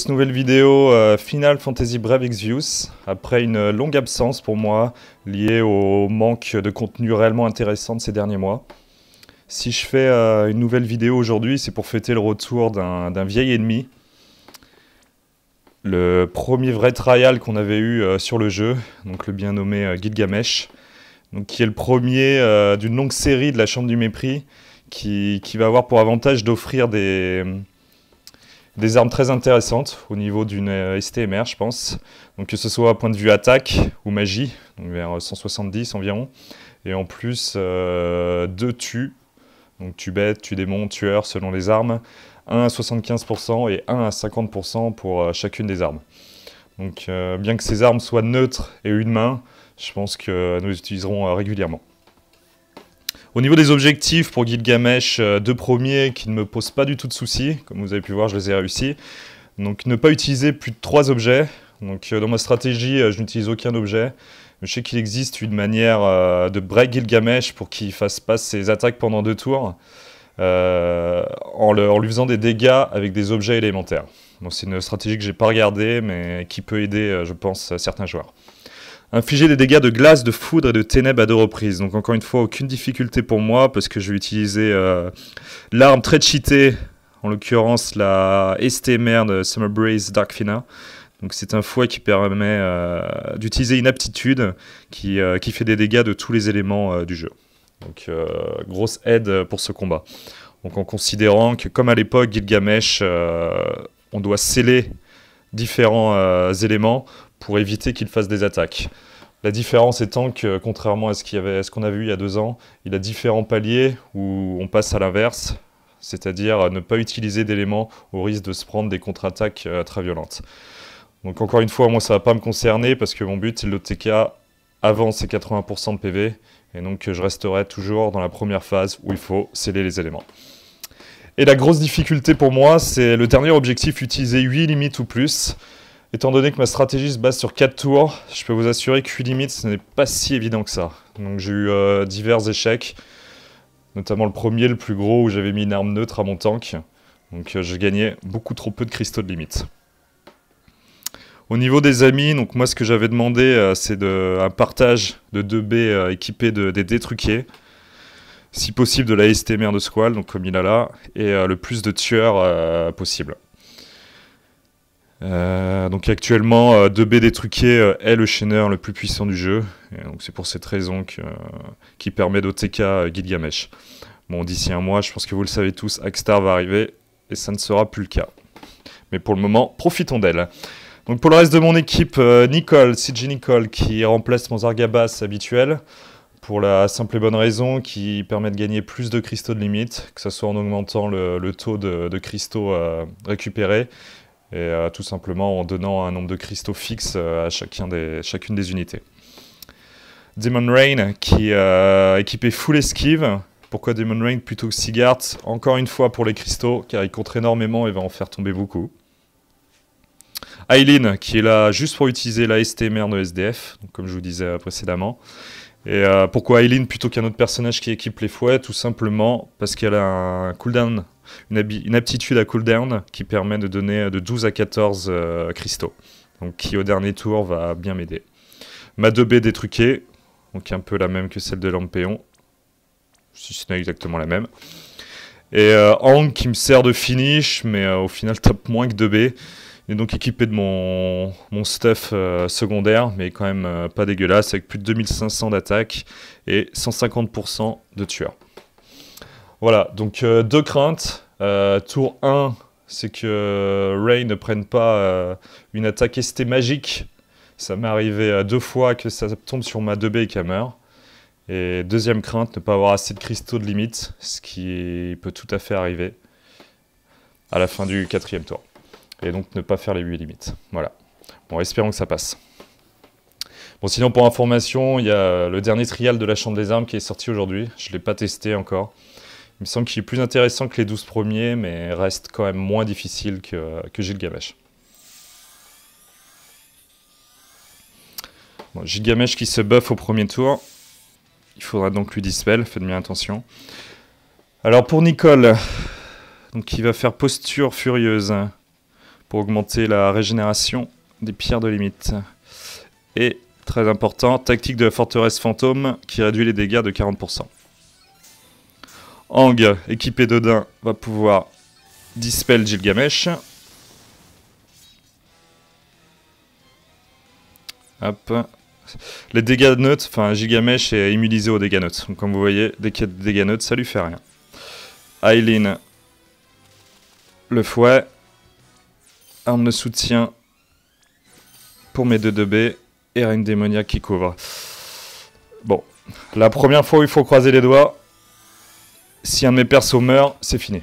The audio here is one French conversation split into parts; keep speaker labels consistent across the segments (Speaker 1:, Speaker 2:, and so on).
Speaker 1: tous, nouvelle vidéo Final Fantasy Brave Exvius. Après une longue absence pour moi, liée au manque de contenu réellement intéressant de ces derniers mois. Si je fais une nouvelle vidéo aujourd'hui, c'est pour fêter le retour d'un vieil ennemi. Le premier vrai trial qu'on avait eu sur le jeu, donc le bien nommé Gilgamesh, donc qui est le premier d'une longue série de la Chambre du Mépris, qui va avoir pour avantage d'offrir des armes très intéressantes au niveau d'une STMR, je pense. Donc que ce soit à point de vue attaque ou magie, donc vers 170 environ. Et en plus, 2 tues, donc tu bête, tu démon, tueur selon les armes. 1 à 75% et 1 à 50% pour chacune des armes. Donc bien que ces armes soient neutres et une main, je pense que nous les utiliserons régulièrement. Au niveau des objectifs pour Gilgamesh, deux premiers qui ne me posent pas du tout de soucis. Comme vous avez pu voir, je les ai réussis. Donc ne pas utiliser plus de 3 objets. Donc dans ma stratégie, je n'utilise aucun objet. Je sais qu'il existe une manière de break Gilgamesh pour qu'il fasse pas ses attaques pendant 2 tours. En lui faisant des dégâts avec des objets élémentaires. Donc c'est une stratégie que j'ai pas regardée, mais qui peut aider, je pense, certains joueurs. Infliger des dégâts de glace, de foudre et de ténèbres à 2 reprises. Donc encore une fois, aucune difficulté pour moi, parce que je vais utiliser l'arme très cheatée, en l'occurrence la STMR de Summer Breeze Darkfina. Donc c'est un fouet qui permet d'utiliser une aptitude qui fait des dégâts de tous les éléments du jeu. Donc grosse aide pour ce combat. Donc en considérant que comme à l'époque Gilgamesh, on doit sceller différents éléments pour éviter qu'il fasse des attaques. La différence étant que, contrairement à ce qu'on a vu il y a 2 ans, il a différents paliers où on passe à l'inverse, c'est-à-dire ne pas utiliser d'éléments au risque de se prendre des contre-attaques très violentes. Donc encore une fois, moi ça ne va pas me concerner parce que mon but c'est le TK avant ses 80% de PV, et donc je resterai toujours dans la première phase où il faut sceller les éléments. Et la grosse difficulté pour moi, c'est le dernier objectif, utiliser 8 limites ou plus. Étant donné que ma stratégie se base sur 4 tours, je peux vous assurer que 8 limites, ce n'est pas si évident que ça. Donc j'ai eu divers échecs, notamment le premier, le plus gros, où j'avais mis une arme neutre à mon tank. Donc je gagnais beaucoup trop peu de cristaux de limite. Au niveau des amis, donc moi ce que j'avais demandé, c'est un partage de 2B équipé des dés truqués. Si possible de la STMR de Squall, donc comme il a là, et le plus de tueurs possible. Donc actuellement, 2B détruqué est le chaîneur le plus puissant du jeu, et donc c'est pour cette raison qui permet d'OTK Gilgamesh. Bon, d'ici un mois, je pense que vous le savez tous, Axstar va arriver, et ça ne sera plus le cas. Mais pour le moment, profitons d'elle. Donc pour le reste de mon équipe, Nicole, CG Nicole, qui remplace mon Zargabas habituel, pour la simple et bonne raison qui permet de gagner plus de cristaux de limite, que ce soit en augmentant le taux de cristaux récupérés, et tout simplement en donnant un nombre de cristaux fixe à chacune des unités. Demon Rain qui est équipé full esquive. Pourquoi Demon Rain plutôt que Sigart? Encore une fois pour les cristaux, car il contre énormément et va en faire tomber beaucoup. Aileen qui est là juste pour utiliser la STMR de SDF, donc comme je vous disais précédemment. Et pourquoi Aileen plutôt qu'un autre personnage qui équipe les fouets? Tout simplement parce qu'elle a un cooldown, une aptitude à cooldown qui permet de donner de 12 à 14 cristaux. Donc qui au dernier tour va bien m'aider. Ma 2B détruquée, donc un peu la même que celle de Lampion, si ce n'est exactement la même. Et Hank qui me sert de finish, mais au final tape moins que 2B. Il est donc équipé de mon stuff secondaire, mais quand même pas dégueulasse, avec plus de 2500 d'attaque et 150% de tueur. Voilà, donc 2 craintes. Tour 1, c'est que Ray ne prenne pas une attaque ST magique. Ça m'est arrivé 2 fois que ça tombe sur ma 2B et qu'elle meurt. Et deuxième crainte, ne pas avoir assez de cristaux de limite, ce qui peut tout à fait arriver à la fin du 4e tour. Et donc ne pas faire les 8 limites. Voilà. Bon, espérons que ça passe. Bon, sinon pour information, il y a le dernier trial de la Chambre des Armes qui est sorti aujourd'hui. Je ne l'ai pas testé encore. Il me semble qu'il est plus intéressant que les 12 premiers, mais reste quand même moins difficile que Gilgamesh. Bon, Gilgamesh qui se buff au premier tour. Il faudra donc lui dispel, faites bien attention. Alors pour Nicole, donc qui va faire posture furieuse. pour augmenter la régénération des pierres de limite. Et, très important, tactique de la forteresse fantôme qui réduit les dégâts de 40%. Aang, équipé d'Odin, va pouvoir dispel Gilgamesh. Hop. Les dégâts neutres, enfin Gilgamesh est immunisé aux dégâts neutres. Donc comme vous voyez, dès qu'il y a des dégâts neutres, ça lui fait rien. Aileen, le fouet. Arme de soutien pour mes 2-2B. Et reine démoniaque qui couvre. Bon, la première fois où il faut croiser les doigts, si un de mes persos meurt, c'est fini.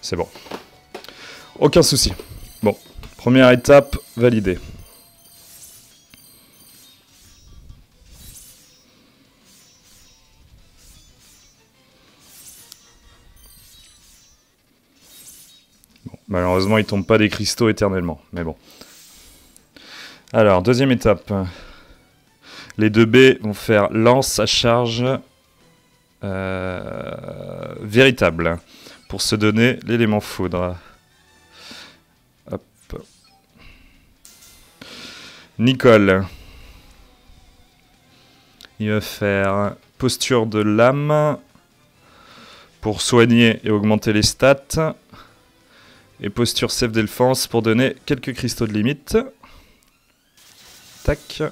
Speaker 1: C'est bon. Aucun souci. Bon, première étape validée. Bon, malheureusement, il tombe pas des cristaux éternellement, mais bon. Alors, deuxième étape. Les 2B vont faire lance à charge véritable pour se donner l'élément foudre. Hop. Nicole. Il va faire posture de lame pour soigner et augmenter les stats. Et posture self-défense pour donner quelques cristaux de limite. Tac.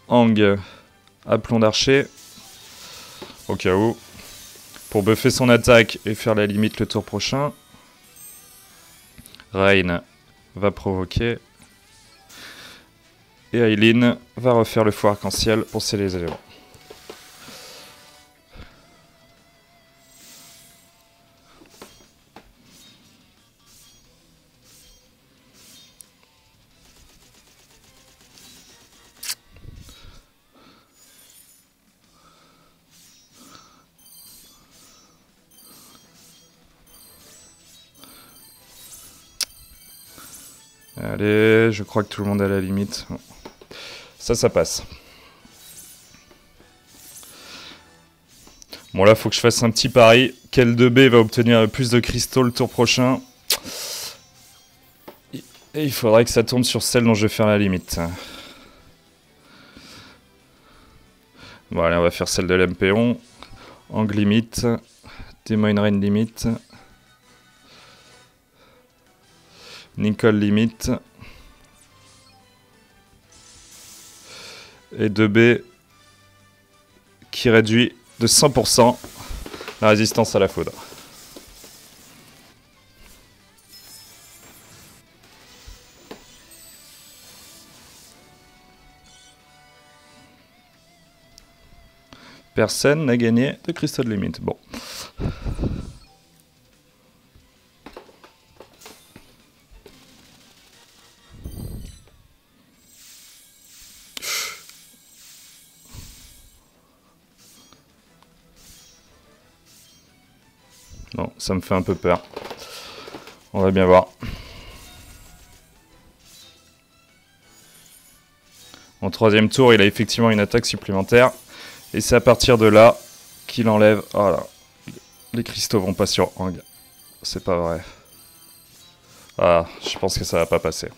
Speaker 1: Aang, aplomb d'archer. Au cas où. Pour buffer son attaque et faire la limite le tour prochain. Rain va provoquer. Et Aileen va refaire le fou arc-en-ciel pour sceller les éléments. Allez, je crois que tout le monde est à la limite. Ça passe. Bon, là, faut que je fasse un petit pari. Quel 2B va obtenir le plus de cristaux le tour prochain? Et il faudrait que ça tombe sur celle dont je vais faire la limite. Bon, allez, on va faire celle de l'Empéon. Aang limite. Démon Reign limite. Nicole limite. Et 2B qui réduit de 100% la résistance à la foudre. Personne n'a gagné de cristaux de limite. Bon. Bon, ça me fait un peu peur. On va bien voir. En troisième tour, il a effectivement une attaque supplémentaire. Et c'est à partir de là qu'il enlève... Voilà. Les cristaux vont pas sur Aang. C'est pas vrai. Ah, je pense que ça va pas passer.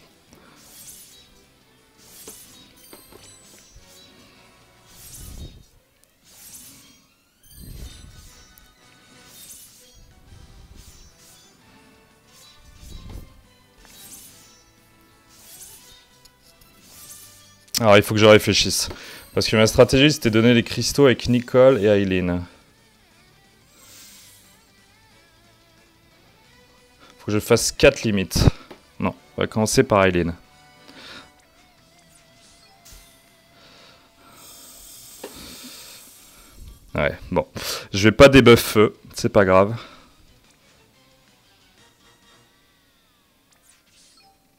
Speaker 1: Alors, il faut que je réfléchisse. Parce que ma stratégie, c'était de donner les cristaux avec Nicole et Aileen. Faut que je fasse 4 limites. Non, on va commencer par Aileen. Ouais, bon. Je vais pas débuff feu, c'est pas grave.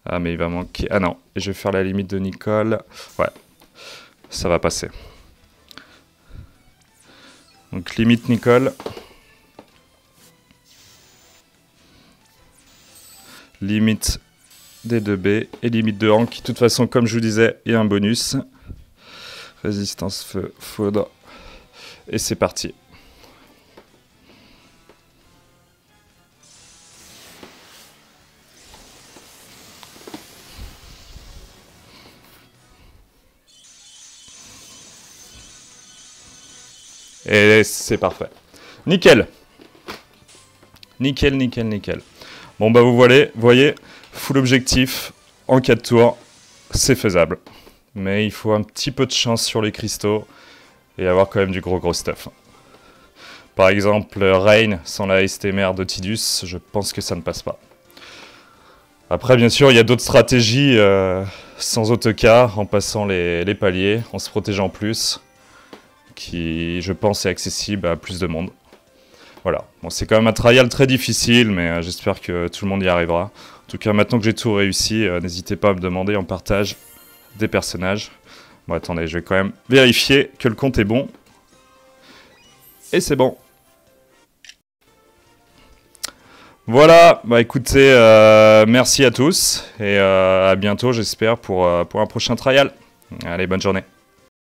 Speaker 1: Ah, mais il va manquer... Ah non, et je vais faire la limite de Nicole. Ouais, ça va passer. Donc, limite Nicole. Limite des 2B et limite de Hank. De toute façon, comme je vous disais, il y a un bonus. Résistance feu, foudre. Et c'est parti. Et c'est parfait. Nickel. Nickel, nickel, nickel. Bon bah vous voyez, full objectif en 4 tours, c'est faisable. Mais il faut un petit peu de chance sur les cristaux et avoir quand même du gros stuff. Par exemple, Rain sans la ST mère de Tidus, je pense que ça ne passe pas. Après bien sûr, il y a d'autres stratégies sans autocar, en passant les paliers, en se protégeant plus, qui je pense est accessible à plus de monde. Voilà, bon, c'est quand même un trial très difficile, mais j'espère que tout le monde y arrivera. En tout cas, maintenant que j'ai tout réussi, n'hésitez pas à me demander en partage des personnages. Bon, attendez, je vais quand même vérifier que le compte est bon. Et c'est bon. Voilà, bah écoutez, merci à tous, et à bientôt, j'espère, pour un prochain trial. Allez, bonne journée.